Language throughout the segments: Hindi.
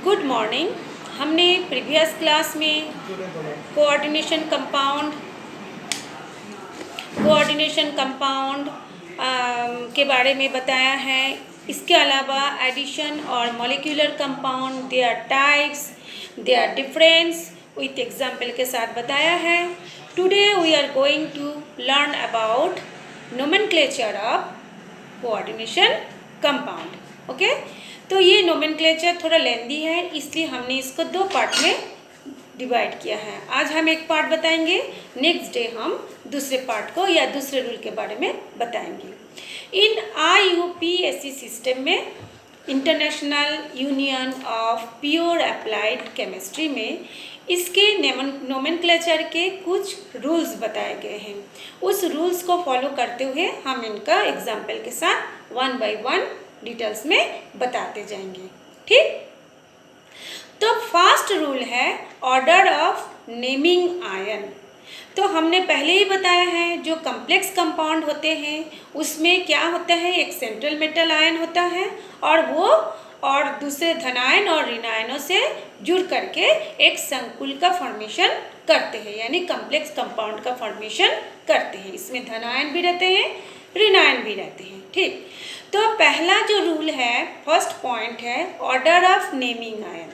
Good morning. हमने प्रीवियस क्लास में कोऑर्डिनेशन कंपाउंड के बारे में बताया है। इसके अलावा एडिशन और molecular compound, their types, their difference with example के साथ बताया है। Today we are going to learn about nomenclature of coordination compound. Okay, तो ये नोमेनक्लेचर थोड़ा लेंदी है, इसलिए हमने इसको दो पार्ट में डिवाइड किया है। आज हम एक पार्ट बताएंगे, नेक्स्ट डे हम दूसरे पार्ट को या दूसरे रूल के बारे में बताएंगे। इन IUPAC सिस्टम में, international union of pure applied chemistry में, इसके नोमेनक्लेचर के कुछ रूल्स बताए गए हैं। उस रूल्स को फॉलो करते हुए हम इनका एग्जाम्पल के साथ वन बाय वन डिटेल्स में बताते जाएंगे। ठीक, तो फर्स्ट रूल है ऑर्डर ऑफ नेमिंग आयन। तो हमने पहले ही बताया है, जो कम्प्लेक्स कंपाउंड होते हैं उसमें क्या होता है, एक सेंट्रल मेटल आयन होता है और दूसरे धनायन और ऋणायनों से जुड़ करके एक संकुल का फॉर्मेशन करते हैं, यानी कम्प्लेक्स कंपाउंड का फॉर्मेशन करते हैं। इसमें धनायन भी रहते हैं, ऋणायन भी रहते हैं। ठीक, तो पहला जो रूल है, फर्स्ट पॉइंट है ऑर्डर ऑफ नेमिंग आयन।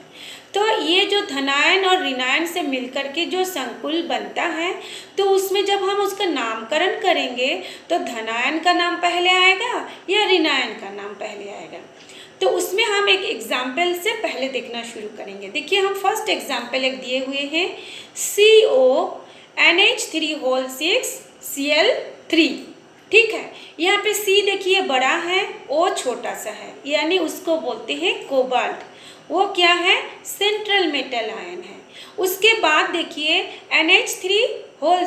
तो ये जो धनायन और ऋणायन से मिलकर के जो संकुल बनता है, तो उसमें जब हम उसका नामकरण करेंगे तो धनायन का नाम पहले आएगा या ऋणायन का नाम पहले आएगा। तो उसमें हम एक एग्जाम्पल से पहले देखना शुरू करेंगे। देखिए, हम फर्स्ट एग्जाम्पल एक दिए हुए हैं, CONH3 6Cl3। ठीक है, यहाँ पे C देखिए बड़ा है, O छोटा सा है, यानी उसको बोलते हैं कोबाल्ट। वो क्या है, सेंट्रल मेटल आयन है। उसके बाद देखिए NH3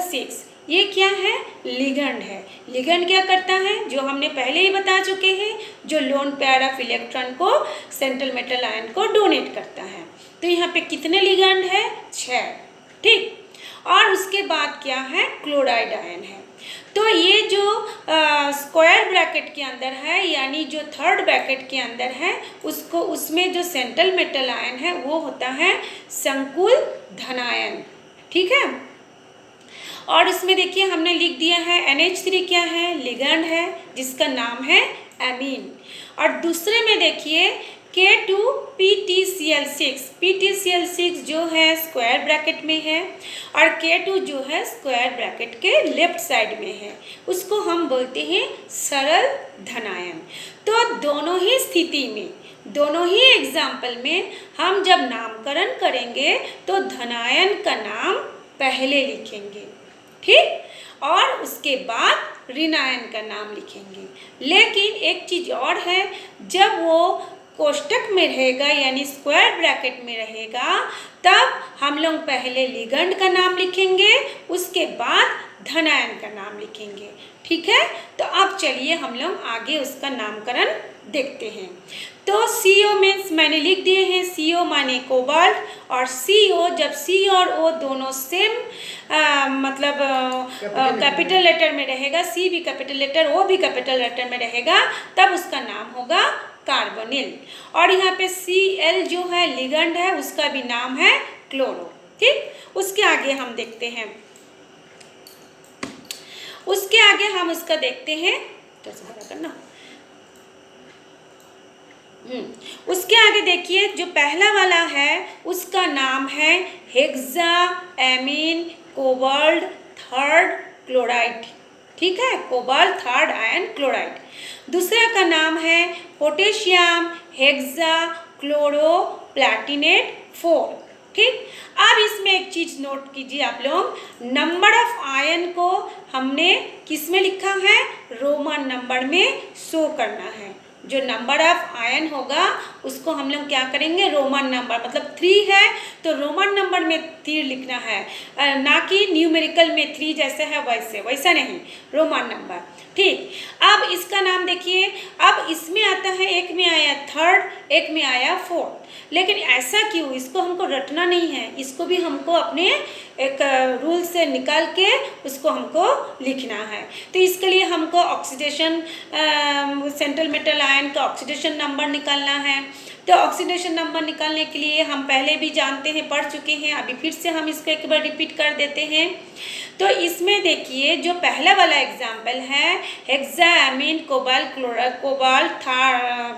6, ये क्या है, लिगेंड है। लिगेंड क्या करता है, जो हमने पहले ही बता चुके हैं, जो लोन पेयर ऑफ इलेक्ट्रॉन को सेंट्रल मेटल आयन को डोनेट करता है। तो यहाँ पे कितने लिगेंड है, 6। ठीक, और उसके बाद क्या है, क्लोराइड आयन है। तो ये जो स्क्वायर ब्रैकेट के अंदर है, यानी जो थर्ड ब्रैकेट के अंदर है, उसमें जो सेंट्रल मेटल आयन है वो होता है संकुल धनायन। ठीक है, और इसमें देखिए हमने लिख दिया है NH3 क्या है, लिगेंड है जिसका नाम है एमीन। और दूसरे में देखिए K2PtCl6 जो है स्क्वायर ब्रैकेट में है, और K2 जो है स्क्वायर ब्रैकेट के लेफ्ट साइड में है, उसको हम बोलते हैं सरल धनायन। तो दोनों ही स्थिति में, दोनों ही एग्जाम्पल में हम जब नामकरण करेंगे तो धनायन का नाम पहले लिखेंगे। ठीक, और उसके बाद ऋणायन का नाम लिखेंगे। लेकिन एक चीज़ और है, जब वो कोष्टक में रहेगा यानी स्क्वायर ब्रैकेट में रहेगा, तब हम लोग पहले लिगेंड का नाम लिखेंगे, उसके बाद धनायन का नाम लिखेंगे। ठीक है, तो अब चलिए हम लोग आगे उसका नामकरण देखते हैं। तो CO मीन्स मैंने लिख दिए हैं, CO माने कोबाल्ट, और CO जब C और O दोनों सेम मतलब कैपिटल लेटर में रहेगा, C भी कैपिटल लेटर, O भी कैपिटल लेटर में रहेगा, तब उसका नाम होगा कार्बोनिल। और यहाँ पे Cl जो है लिगेंड है, उसका भी नाम है क्लोरो। ठीक, उसके आगे हम देखते हैं, उसके आगे हम उसका देखते हैं, तो बड़ा करना। उसके आगे देखिए, जो पहला वाला है उसका नाम है हेक्साएमीन कोबाल्ट थर्ड क्लोराइड। ठीक है, कोबाल्ट थर्ड आयन क्लोराइड। दूसरा का नाम है पोटेशियम हेक्सा क्लोरो प्लैटिनेट 4। ठीक, अब इसमें एक चीज नोट कीजिए आप लोग, नंबर ऑफ आयन को हमने किस में लिखा है, रोमन नंबर में शो करना है। जो नंबर ऑफ आयन होगा उसको हम लोग क्या करेंगे, रोमन नंबर, मतलब 3 है तो रोमन नंबर में 3 लिखना है, ना कि न्यूमेरिकल में 3 जैसे है वैसा नहीं, रोमन नंबर। ठीक, अब इसका नाम देखिए, अब इसमें आता है, एक में आया थर्ड, एक में आया 4। लेकिन ऐसा क्यों, इसको हमको रटना नहीं है, इसको भी हमको अपने एक रूल से निकाल के उसको हमको लिखना है। तो इसके लिए हमको ऑक्सीडेशन सेंट्रल मेटल आयन का ऑक्सीडेशन नंबर निकालना है। तो ऑक्सीडेशन नंबर निकालने के लिए हम पहले भी जानते हैं, पढ़ चुके हैं, अभी फिर से हम इसको एक बार रिपीट कर देते हैं। तो इसमें देखिए जो पहला वाला एग्जाम्पल है hexamine cobalt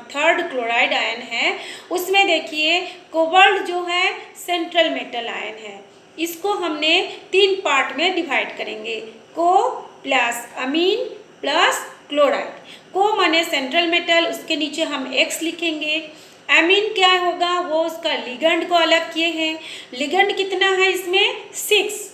third chloride ion है, उसमें देखिए कोबाल्ट जो है सेंट्रल मेटल आयन है। इसको हमने 3 पार्ट में डिवाइड करेंगे, को प्लस अमीन प्लस क्लोराइड। को माने सेंट्रल मेटल, उसके नीचे हम X लिखेंगे। एमीन क्या होगा, वो उसका लिगेंड को अलग किए हैं। लिगेंड कितना है इसमें 6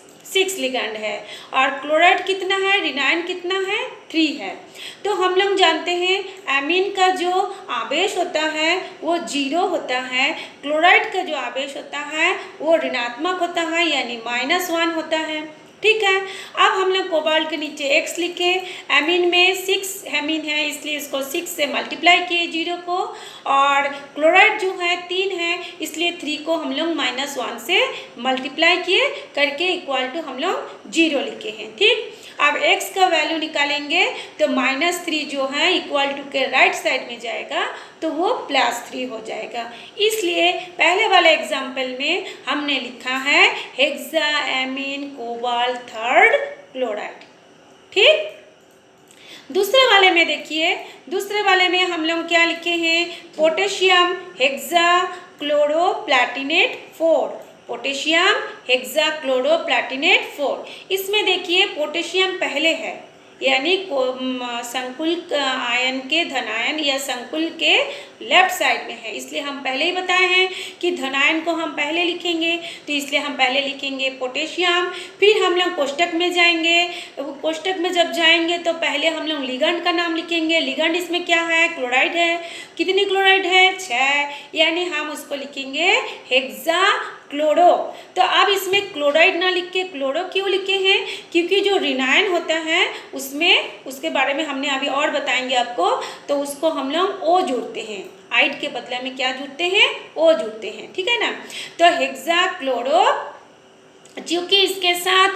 लिगेंड है। और क्लोराइड कितना है, रिनाइन कितना है 3 है। तो हम लोग जानते हैं एमीन का जो आवेश होता है वो 0 होता है, क्लोराइड का जो आवेश होता है वो ऋणात्मक होता है यानी -1 होता है। ठीक है, अब हम लोग कोबाल्ट के नीचे X लिखे, एमीन में 6 एमीन है इसलिए इसको 6 से मल्टीप्लाई किए 0 को, और क्लोराइड जो है 3 है इसलिए 3 को हम लोग -1 से मल्टीप्लाई किए करके इक्वल टू हम लोग 0 लिखे हैं। ठीक, अब X का वैल्यू निकालेंगे तो -3 जो है इक्वल टू के राइट साइड में जाएगा तो वो +3 हो जाएगा। इसलिए पहले वाले एग्जाम्पल में हमने लिखा है हेक्सामीन कोबाल्ट थर्ड क्लोराइड। ठीक, दूसरे वाले में देखिए, दूसरे वाले में हम लोग क्या लिखे हैं, potassium hexachloroplatinate 4, potassium hexachloroplatinate 4। इसमें देखिए पोटेशियम पहले है यानी संकुल आयन के धनायन या संकुल के लेफ्ट साइड में है, इसलिए हम पहले ही बताए हैं कि धनायन को हम पहले लिखेंगे, तो इसलिए हम पहले लिखेंगे पोटेशियम। फिर हम लोग कोष्टक में जाएंगे, कोष्टक में जब जाएंगे तो पहले हम लोग लिगेंड का नाम लिखेंगे। लिगेंड इसमें क्या है, क्लोराइड है। कितनी क्लोराइड है, 6, यानी हम उसको लिखेंगे हेक्सा क्लोरो। तो अब इसमें क्लोराइड ना लिख के क्लोरो क्यों लिखे हैं, क्योंकि जो रिनाइन होता है उसमें, उसके बारे में हमने अभी और बताएंगे आपको, तो उसको हम लोग ओ जोड़ते हैं, आइड के बदले में क्या जुड़ते हैं, ओ जुड़ते हैं। ठीक है ना, तो हेक्सा क्लोरो क्योंकि इसके साथ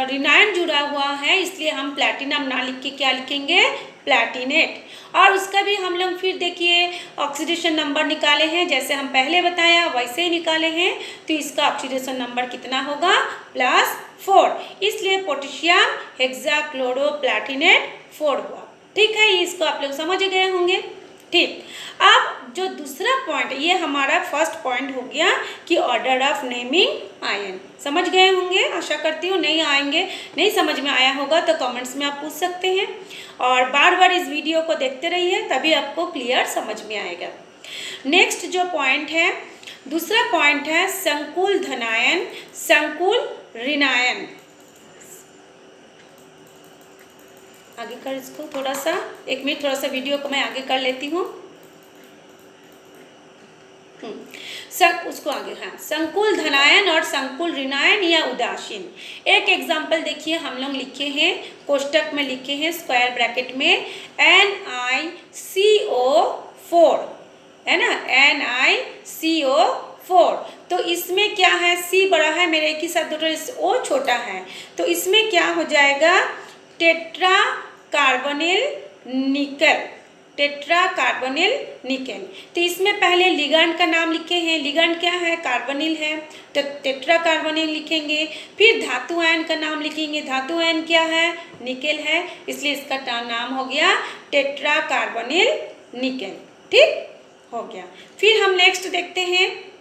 रिनाइन जुड़ा हुआ है इसलिए हम प्लैटिनम ना लिख के क्या लिखेंगे, प्लैटिनेट। और उसका भी हम लोग फिर देखिए ऑक्सीडेशन नंबर निकाले हैं, जैसे हम पहले बताया वैसे ही निकाले हैं। तो इसका ऑक्सीडेशन नंबर कितना होगा, +4, इसलिए पोटेशियम हेक्सा क्लोरो प्लैटिनेट 4 हुआ। ठीक है, इसको आप लोग समझ गए होंगे। ठीक, अब जो दूसरा पॉइंट, ये हमारा फर्स्ट पॉइंट हो गया कि ऑर्डर ऑफ नेमिंग आयन। समझ गए होंगे, आशा करती हूँ। नहीं समझ में आया होगा तो कमेंट्स में आप पूछ सकते हैं, और बार बार इस वीडियो को देखते रहिए तभी आपको क्लियर समझ में आएगा। नेक्स्ट जो पॉइंट है, दूसरा पॉइंट है संकुल धनायन संकुल ऋणायन। आगे कर इसको थोड़ा सा, 1 मिनट थोड़ा सा वीडियो को मैं आगे कर लेती हूँ। उसको आगे, हाँ, संकुल धनायन और संकुल ऋणायन या उदासीन। एक एग्जाम्पल देखिए, हम लोग लिखे हैं कोष्टक में, लिखे हैं स्क्वायर ब्रैकेट में NiCO4, है ना, NiCO4। तो इसमें क्या है, C बड़ा है मेरे एक ही साथ, O छोटा है, तो इसमें क्या हो जाएगा, टेट्रा कार्बोनिल निकल, टेट्रा कार्बोनिल निकल। तो इसमें पहले लिगेंड का नाम लिखे हैं, लिगेंड क्या है, कार्बोनिल है, तो टेट्रा कार्बोनिल लिखेंगे। फिर धातु आयन का नाम लिखेंगे, धातु आयन क्या है, निकेल है, इसलिए इसका नाम हो गया टेट्रा कार्बोनिल निकेल। ठीक हो गया। फिर हम नेक्स्ट देखते हैं,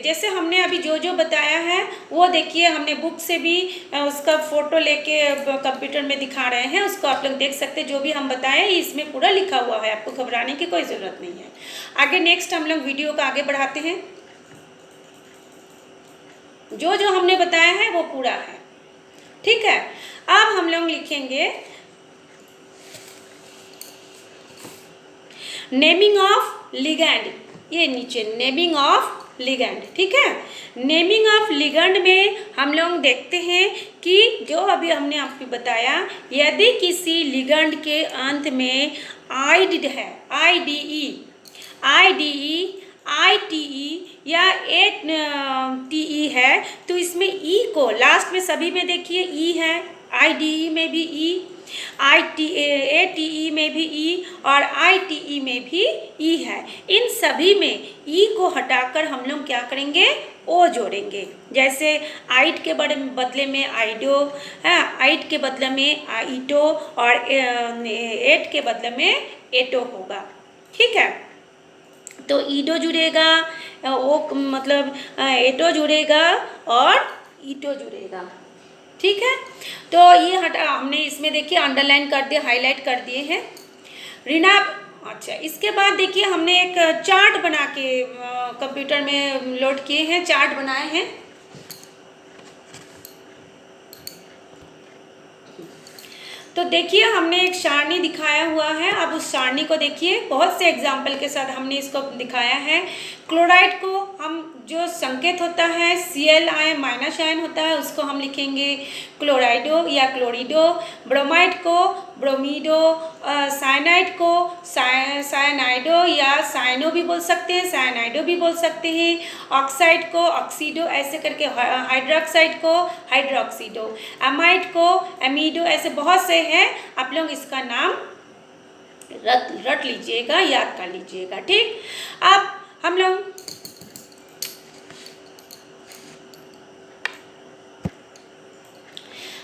जैसे हमने अभी जो जो बताया है वो देखिए, हमने बुक से भी उसका फोटो लेके कंप्यूटर में दिखा रहे हैं, उसको आप लोग देख सकते हैं। जो भी हम बताएं इसमें पूरा लिखा हुआ है, आपको घबराने की कोई ज़रूरत नहीं है। आगे नेक्स्ट हम लोग वीडियो को आगे बढ़ाते हैं। जो जो हमने बताया है वो पूरा है। ठीक है, अब हम लोग लिखेंगे नेमिंग ऑफ लिगेंड, ये नीचे नेमिंग ऑफ लिगेंड। ठीक है, नेमिंग ऑफ लिगेंड में हम लोग देखते हैं कि जो अभी हमने आपको बताया, यदि किसी लिगेंड के अंत में आइड है, IDE, IDE, ITE या ATE है, तो इसमें ई को लास्ट में सभी में देखिए ई है, IDE में भी ई, ATE में भी ई और ITE में भी ई है। इन सभी में ई को हटाकर हम लोग क्या करेंगे, ओ जोड़ेंगे। जैसे आइट के बदले में आइडो है, आइट के बदले में आइटो और एट के बदले में एटो होगा। ठीक है, तो ईडो जुड़ेगा, ओ मतलब एटो जुड़ेगा और ईटो जुड़ेगा। ठीक है, तो ये हटा हमने इसमें देखिए अंडरलाइन कर दिया, हाईलाइट कर दिए हैं रीना। अच्छा, इसके बाद देखिए हमने एक चार्ट बना के कंप्यूटर में लोड किए हैं, चार्ट बनाए हैं। तो देखिए हमने एक सारणी दिखाया हुआ है, अब उस सारणी को देखिए, बहुत से एग्जाम्पल के साथ हमने इसको दिखाया है। क्लोराइड को हम जो संकेत होता है Cl आयन माइनस आयन होता है, उसको हम लिखेंगे क्लोराइडो या क्लोरिडो। ब्रोमाइड को ब्रोमीडो, साइनाइड को साइनाइडो या साइनो भी बोल सकते हैं, साइनाइडो भी बोल सकते हैं। ऑक्साइड को ऑक्सीडो, ऐसे करके हाइड्रोक्साइड को हाइड्रोक्सीडो, एमाइड को एमीडो, ऐसे बहुत से हैं। आप लोग इसका नाम रट लीजिएगा, याद कर लीजिएगा। ठीक, अब हम लोग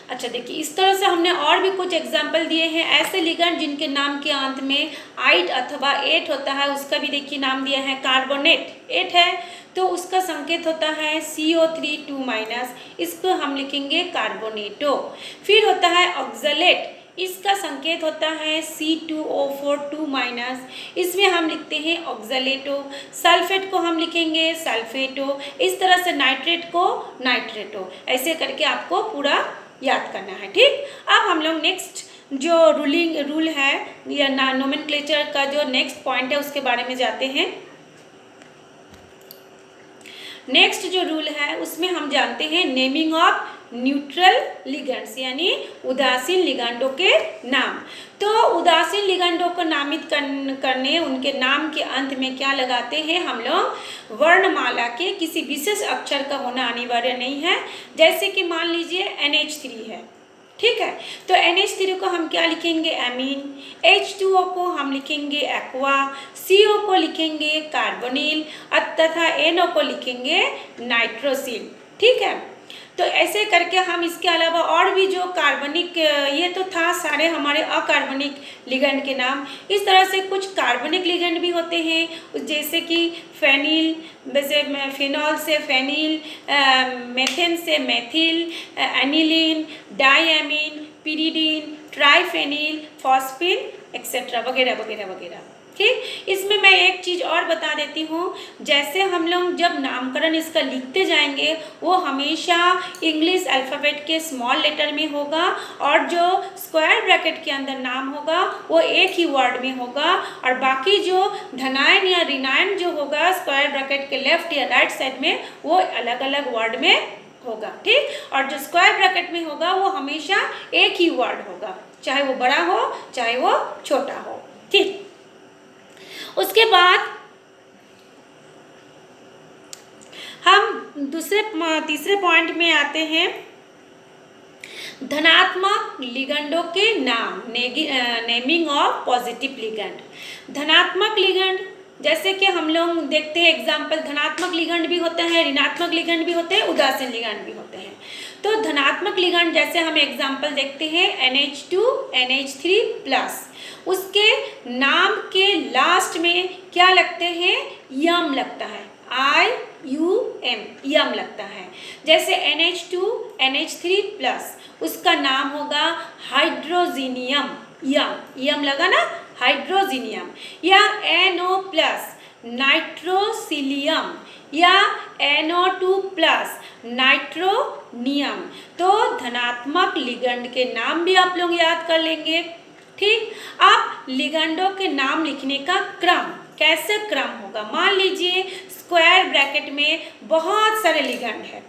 अच्छा देखिए, इस तरह से हमने और भी कुछ एग्जाम्पल दिए हैं। ऐसे लिगेंड जिनके नाम के अंत में आइट अथवा एट होता है, उसका भी देखिए नाम दिया है। कार्बोनेट एट है तो उसका संकेत होता है CO3 2-, इसको हम लिखेंगे कार्बोनेटो। फिर होता है ऑक्सलेट, इसका संकेत होता है C2O4 2-, इसमें हम लिखते हैं ऑक्सलेटो। सल्फेट को हम लिखेंगे सल्फेटो। इस तरह से नाइट्रेट को नाइट्रेटो, ऐसे करके आपको पूरा याद करना है। ठीक, अब हम लोग नेक्स्ट जो रूल है या नोमेनक्लेचर का जो नेक्स्ट पॉइंट है उसके बारे में जाते हैं। नेक्स्ट जो रूल है उसमें हम जानते हैं नेमिंग ऑफ न्यूट्रल लिगेंड्स, यानी उदासीन लिगेंडों के नाम। तो उदासीन लिगेंडों को नामित करने उनके नाम के अंत में क्या लगाते हैं हम लोग, वर्णमाला के किसी विशेष अक्षर का होना अनिवार्य नहीं है। जैसे कि मान लीजिए NH3 है, ठीक है, तो NH3 को हम क्या लिखेंगे, एमीन। H2O को हम लिखेंगे एक्वा, CO को लिखेंगे कार्बोनिल तथा NO को लिखेंगे नाइट्रोसिल। ठीक है, तो ऐसे करके हम इसके अलावा और भी जो कार्बनिक, ये तो था सारे हमारे अकार्बनिक लिगेंड के नाम। इस तरह से कुछ कार्बनिक लिगेंड भी होते हैं, जैसे कि फेनिल, वैसे फिनॉल से फेनिल, मेथेन से methyl, aniline, diamine, pyridine, triphenyl, phosphine etcetera वगैरह वगैरह वगैरह। ठीक, इसमें मैं एक चीज़ और बता देती हूँ, जैसे हम लोग जब नामकरण इसका लिखते जाएंगे वो हमेशा इंग्लिश अल्फ़ाबेट के स्मॉल लेटर में होगा और जो स्क्वायर ब्रैकेट के अंदर नाम होगा वो एक ही वर्ड में होगा, और बाकी जो धनायन या ऋणायन जो होगा स्क्वायर ब्रैकेट के लेफ्ट या राइट साइड में वो अलग अलग वर्ड में होगा। ठीक, और जो स्क्वायर ब्रैकेट में होगा वो हमेशा एक ही वर्ड होगा, चाहे वो बड़ा हो चाहे वो छोटा हो। ठीक, उसके बाद हम तीसरे पॉइंट में आते हैं, धनात्मक लिगेंडों के नाम, नेमिंग ऑफ पॉजिटिव लिगेंड। धनात्मक लिगेंड जैसे कि हम लोग देखते हैं एग्जाम्पल, धनात्मक लिगेंड भी होते हैं, ऋणात्मक लिगेंड भी होते हैं, उदासीन लिगेंड भी होते हैं। तो धनात्मक लिगेंड जैसे हम एग्जाम्पल देखते हैं NH2 NH3+, उसके नाम के लास्ट में क्या लगते हैं, यम लगता है, IUM, यम लगता है। जैसे NH2 NH3+, उसका नाम होगा हाइड्रोजीनियम, यम लगा ना, हाइड्रोजीनियम। या NO+ नाइट्रोसिलियम या NO2+ नाइट्रोनियम। तो धनात्मक लिगेंड के नाम भी आप लोग याद कर लेंगे। ठीक, अब लिगेंडों के नाम लिखने का क्रम, कैसे क्रम होगा, मान लीजिए स्क्वायर ब्रैकेट में बहुत सारे लिगेंड है,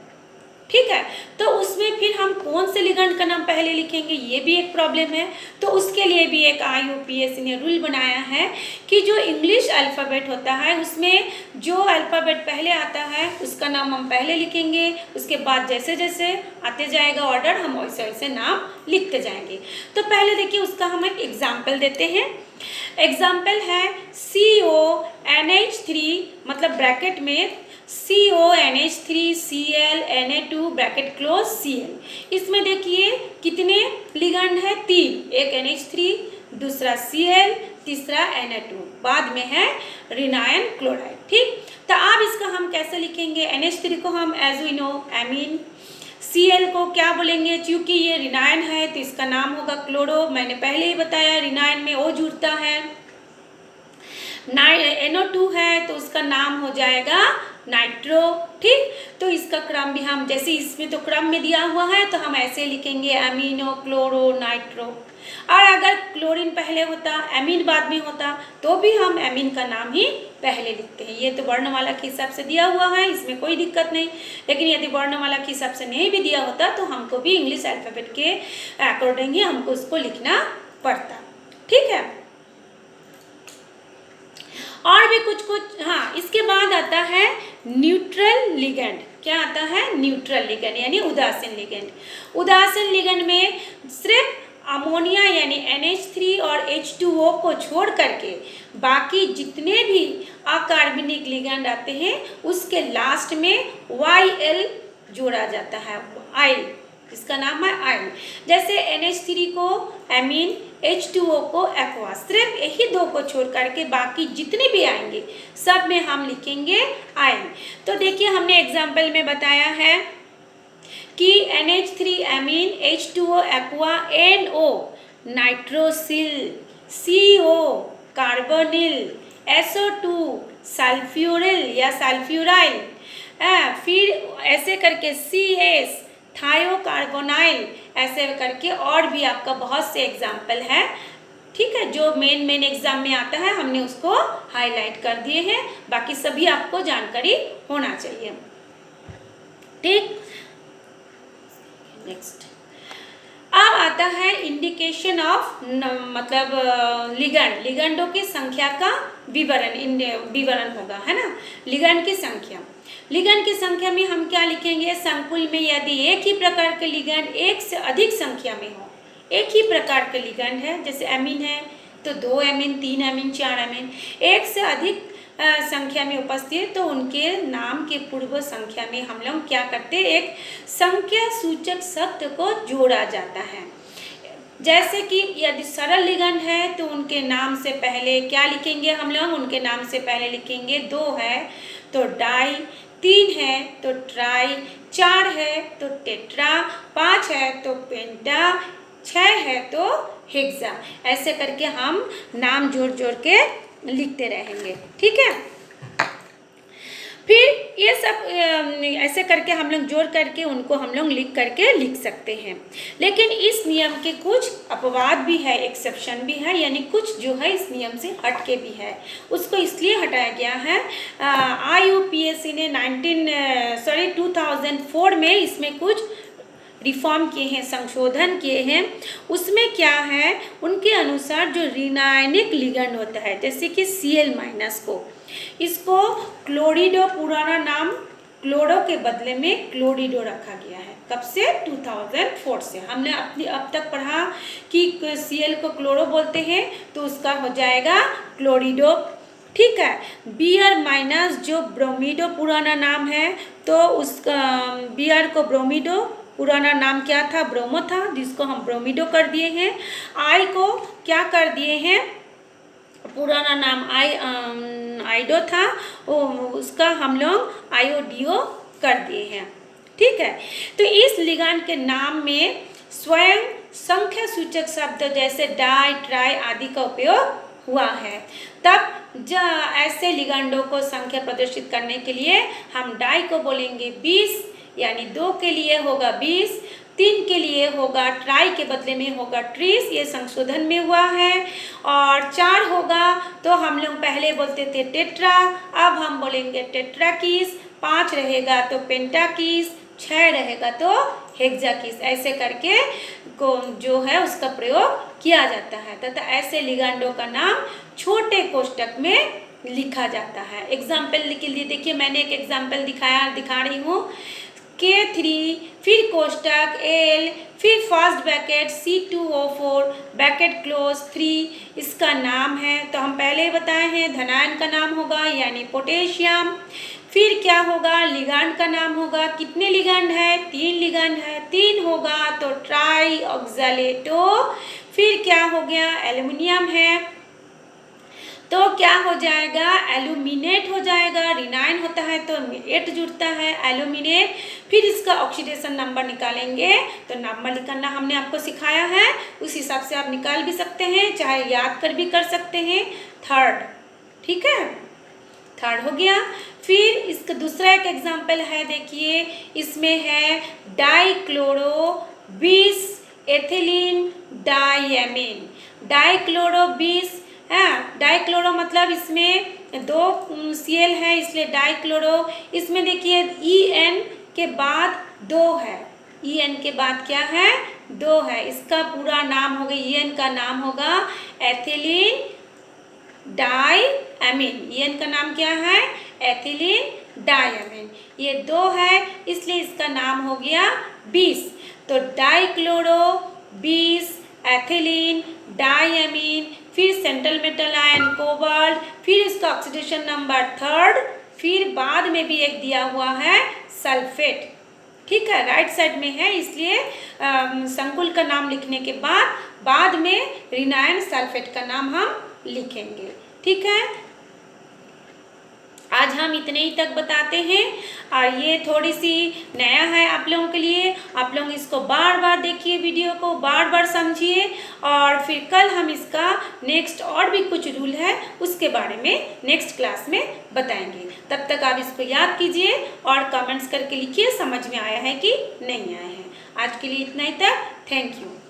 ठीक है। तो उसमें फिर हम कौन से लिगेंड का नाम पहले लिखेंगे, ये भी एक प्रॉब्लम है। तो उसके लिए भी एक IUPAC ने रूल बनाया है कि जो इंग्लिश अल्फ़ाबेट होता है उसमें जो अल्फ़ाबेट पहले आता है उसका नाम हम पहले लिखेंगे, उसके बाद जैसे जैसे आते जाएगा ऑर्डर हम वैसे वैसे नाम लिखते जाएंगे। तो पहले देखिए उसका हम एक एग्जाम्पल देते हैं। एग्जाम्पल है CONH3, मतलब ब्रैकेट में CONH3 Cl Na2 bracket close Cl। इसमें देखिए कितने लिगेंड है, 3, एक NH3, दूसरा Cl, तीसरा Na2, बाद में है रिनायन क्लोराइड। ठीक, तो अब इसका हम कैसे लिखेंगे, NH3 को हम as we know amine, Cl को क्या बोलेंगे, क्योंकि ये रिनायन है तो इसका नाम होगा क्लोरो, मैंने पहले ही बताया रिनायन में O जुड़ता है। NO2 है तो उसका नाम हो जाएगा नाइट्रो। ठीक, तो इसका क्रम भी हम जैसे इसमें तो क्रम में दिया हुआ है तो हम ऐसे लिखेंगे एमिनो क्लोरो नाइट्रो। और अगर क्लोरीन पहले होता एमीन बाद में होता तो भी हम एमीन का नाम ही पहले लिखते हैं। ये तो वर्णमाला के हिसाब से दिया हुआ है, इसमें कोई दिक्कत नहीं। लेकिन यदि वर्णमाला के हिसाब से नहीं भी दिया होता तो हमको भी इंग्लिश अल्फ़ाबेट के अकॉर्डिंग ही हमको उसको लिखना पड़ता। ठीक है, और भी कुछ कुछ, हाँ, इसके बाद आता है न्यूट्रल लिगेंड। क्या आता है, न्यूट्रल लिगेंड यानी उदासीन लिगेंड। उदासीन लिगेंड में सिर्फ अमोनिया यानी NH3 और H2O को छोड़ करके बाकी जितने भी अकार्बनिक लिगेंड आते हैं उसके लास्ट में YL जोड़ा जाता है, आइल, इसका नाम है आइल। जैसे NH3 को एमीन, H2O को एक्वा, सिर्फ यही दो को छोड़ करके बाकी जितने भी आएंगे सब में हम लिखेंगे आइल। तो देखिए हमने एग्जाम्पल में बताया है कि NH3 amine, H2O aqua, NO nitrosyl, CO carbonyl, SO2 sulphuryl या सल्फ्यूराइल, फिर ऐसे करके CS थायोकार्बोनाइल, ऐसे करके और भी आपका बहुत से एग्जाम्पल है। ठीक है, जो मेन एग्जाम में आता है हमने उसको हाईलाइट कर दिए हैं, बाकी सभी आपको जानकारी होना चाहिए। ठीक, नेक्स्ट अब आता है इंडिकेशन ऑफ मतलब लिगेंड, लिगेंडों की संख्या का विवरण होगा, है ना। लिगेंड की संख्या, लिगेंड की संख्या में हम क्या लिखेंगे, संकुल में यदि एक ही प्रकार के लिगेंड एक से अधिक संख्या में हो, एक ही प्रकार के लिगेंड है, जैसे एमीन है तो 2 एमीन, 3 एमीन, 4 एमीन, एक से अधिक संख्या में उपस्थित है तो उनके नाम के पूर्व संख्या में हम लोग क्या करते हैं, एक संख्या सूचक शब्द को जोड़ा जाता है। जैसे कि यदि सरल लिगेंड है तो उनके नाम से पहले क्या लिखेंगे हम लोग, उनके नाम से पहले लिखेंगे 2 है तो डाई, 3 है तो ट्राई, 4 है तो टेट्रा, 5 है तो पेंटा, 6 है तो हेक्सा। ऐसे करके हम नाम जोड़ जोड़ के लिखते रहेंगे। ठीक है, फिर ये सब ऐसे करके हम लोग जोड़ करके उनको हम लोग लिख सकते हैं। लेकिन इस नियम के कुछ अपवाद भी है, एक्सेप्शन भी है, यानी कुछ जो है इस नियम से हट के भी है। उसको इसलिए हटाया गया है, IUPAC ने 2004 में इसमें कुछ रिफॉर्म किए हैं, संशोधन किए हैं। उसमें क्या है, उनके अनुसार जो ऋणायनिक लिगेंड होता है जैसे कि Cl- को, इसको क्लोरिडो, पुराना नाम क्लोरो के बदले में क्लोरिडो रखा गया है। कब से, 2004 से। हमने अपनी अब तक पढ़ा कि Cl को क्लोरो बोलते हैं तो उसका हो जाएगा क्लोरिडो। ठीक है, Br- जो ब्रोमीडो पुराना नाम है तो उसका Br को ब्रोमीडो, पुराना नाम क्या था, ब्रोमो था, जिसको हम ब्रोमीडो कर दिए हैं। आई को क्या कर दिए हैं, पुराना नाम आइडो था, उसका हम लोग आयोडियो कर दिए हैं। ठीक है, तो इस लिगेंड के नाम में स्वयं संख्या सूचक शब्द जैसे डाई, ट्राई आदि का उपयोग हुआ है। तब ऐसे लिगेंडों को संख्या प्रदर्शित करने के लिए हम डाई को बोलेंगे 20, यानी 2 के लिए होगा 20, 3 के लिए होगा ट्राई के बदले में होगा ट्रीस, ये संशोधन में हुआ है। और 4 होगा तो हम लोग पहले बोलते थे टेट्रा, अब हम बोलेंगे टेट्राकीस। 5 रहेगा तो पेंटाकीस, 6 रहेगा तो हेक्साकिस, ऐसे करके को जो है उसका प्रयोग किया जाता है तथा ऐसे लिगेंडों का नाम छोटे कोष्टक में लिखा जाता है। एग्जाम्पल के लिए देखिए, मैंने एक एग्जाम्पल दिखा रही हूँ। K3 फिर कोष्टक L फिर first bracket C2O4 bracket close 3 इसका नाम है। तो हम पहले ही बताए हैं धनायन का नाम होगा यानी पोटेशियम। फिर क्या होगा, लिगेंड का नाम होगा। कितने लिगेंड है, 3 लिगेंड है, 3 होगा तो ट्राई ऑक्सैलेटो। फिर क्या हो गया, एल्युमिनियम है तो क्या हो जाएगा, एल्यूमिनेट हो जाएगा। रिनाइन होता है तो एट जुड़ता है, एल्यूमिनेट। फिर इसका ऑक्सीडेशन नंबर निकालेंगे तो नंबर निकालना हमने आपको सिखाया है, उस हिसाब से आप निकाल भी सकते हैं, चाहे याद कर भी कर सकते हैं। थर्ड, ठीक है, थर्ड हो गया। फिर इसका दूसरा एक एग्जाम्पल है, देखिए इसमें है डाइक्लोरो 20 एथिलीन डाइएमीन। डाइक्लोरो 20 है, डाइक्लोरो मतलब इसमें 2 Cl है इसलिए डाइक्लोरो। इसमें देखिए En के बाद 2 है, En के बाद क्या है, 2 है। इसका पूरा नाम होगा, En का नाम होगा एथिलीन डाइएमीन। En का नाम क्या है, एथिलीन डाइएमीन। ये 2 है इसलिए इसका नाम हो गया 20। तो डाइक्लोरो 20 एथिलीन डाइएमीन, फिर सेंट्रल मेटल आयन कोबाल्ट, फिर इसका ऑक्सीडेशन नंबर 3rd, फिर बाद में भी एक दिया हुआ है सल्फेट। ठीक है, राइट साइड में है इसलिए संकुल का नाम लिखने के बाद में रिनाइन सल्फेट का नाम हम लिखेंगे। ठीक है, आज हम इतने ही तक बताते हैं और ये थोड़ी सी नया है आप लोगों के लिए। आप लोग इसको बार बार देखिए, वीडियो को बार बार समझिए और फिर कल हम इसका नेक्स्ट और भी कुछ रूल है उसके बारे में नेक्स्ट क्लास में बताएंगे। तब तक आप इसको याद कीजिए और कमेंट्स करके लिखिए समझ में आया है कि नहीं आया है। आज के लिए इतना ही तक, थैंक यू।